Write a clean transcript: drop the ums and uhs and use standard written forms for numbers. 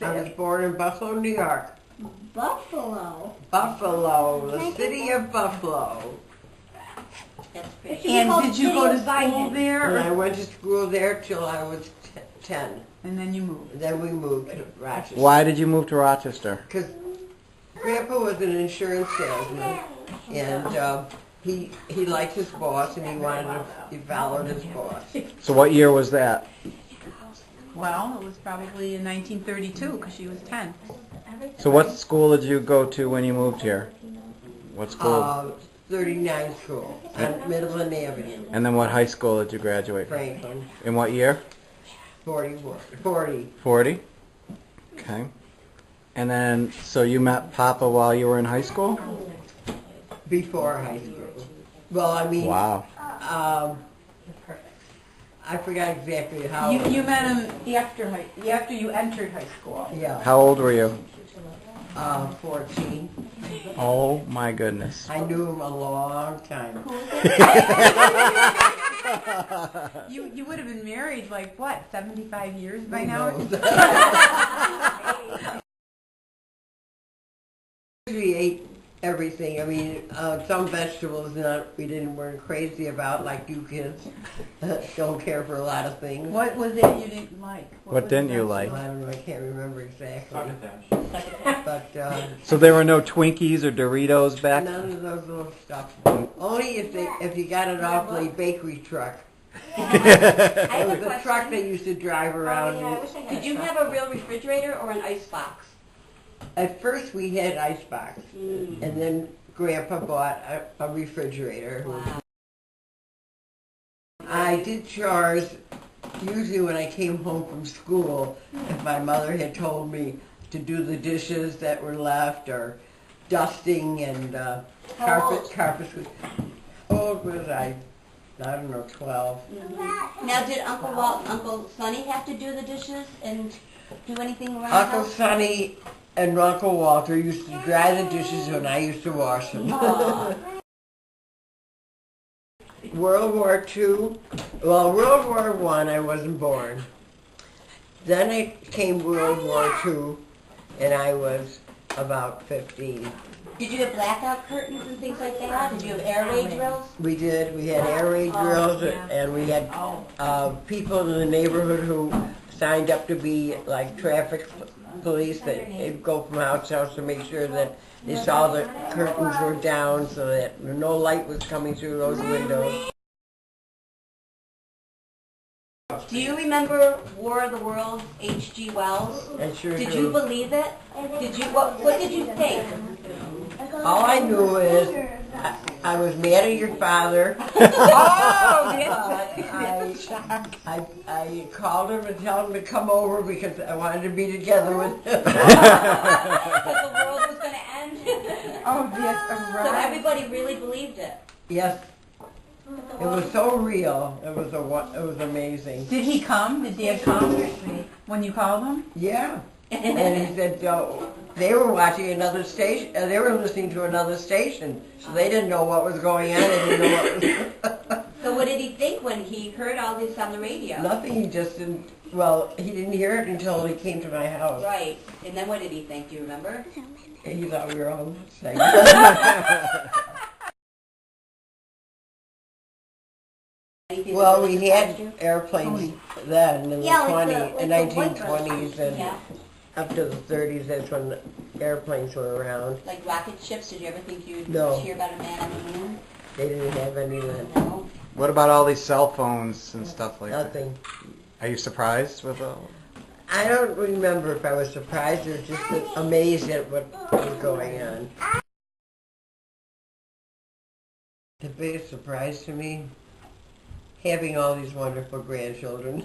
I was born in Buffalo, New York. Buffalo? Buffalo, the city of Buffalo. And did you go to school there? And I went to school there till I was 10. And then you moved. Then we moved to Rochester. Why did you move to Rochester? Because Grandpa was an insurance salesman, and he liked his boss, and he followed his boss. So what year was that? Well, it was probably in 1932 because she was 10. So what school did you go to when you moved here? What school? 39 school on Midland Avenue, And then what high school did you graduate from? Franklin. In what year? 40. 40? Okay. And then, so you met Papa while you were in high school? Before high school. Well, I mean, Wow. I forgot exactly how. You met him after you entered high school. Yeah. How old were you? 14. Oh my goodness. I knew him a long time. You would have been married like what, 75 years by now? We ate everything. I mean, some vegetables weren't crazy about, like you kids don't care for a lot of things. What was it you didn't like? What didn't you like? I don't know. I can't remember exactly. But So there were no Twinkies or Doritos back? none of those little stuff. Only if you got it off the bakery truck. It was a truck they used to drive around. Did you have a real refrigerator or an ice box? At first we had icebox, and then Grandpa bought a refrigerator. Wow. I did chores usually when I came home from school. If my mother had told me to do the dishes that were left, or dusting and carpets. How old was I? I don't know, 12. Now, did Uncle Sonny have to do the dishes and do anything around the Uncle house? Sonny and Uncle Walter used to dry the dishes when I used to wash them. World War II, well, World War I, I wasn't born. Then it came World War II, and I was about 15. Did you have blackout curtains and things like that? Did you have air raid drills? We did. We had air raid drills, and we had people in the neighborhood who signed up to be like traffic police they'd go from house to house to make sure that they saw the curtains were down so that no light was coming through those windows. Do you remember War of the Worlds, H.G. Wells? I sure Did do. you believe it? What did you think? All I knew is I was mad at your father. I called him and told him to come over because I wanted to be together with him. Because the world was going to end? Oh, yes, right. So everybody really believed it? Yes. It was so real. It was amazing. Did he come? Did Dad come when you called him? Yeah. And he said, they were watching another station, they were listening to another station, so they didn't know what was going on, they didn't know what was So what did he think when he heard all this on the radio? Nothing, he just didn't, well, he didn't hear it until he came to my house. Right. And then what did he think? Do you remember? He thought we were all saying. Well, we had airplanes then in the 1920s and up to the 30s. That's when airplanes were around. Like rocket ships? Did you ever think you'd No. hear about a man on the moon? They didn't have any then. No. What about all these cell phones and stuff like that? Nothing. Are you surprised with all? I don't remember if I was surprised or just amazed at what was going on. The biggest surprise to me, having all these wonderful grandchildren.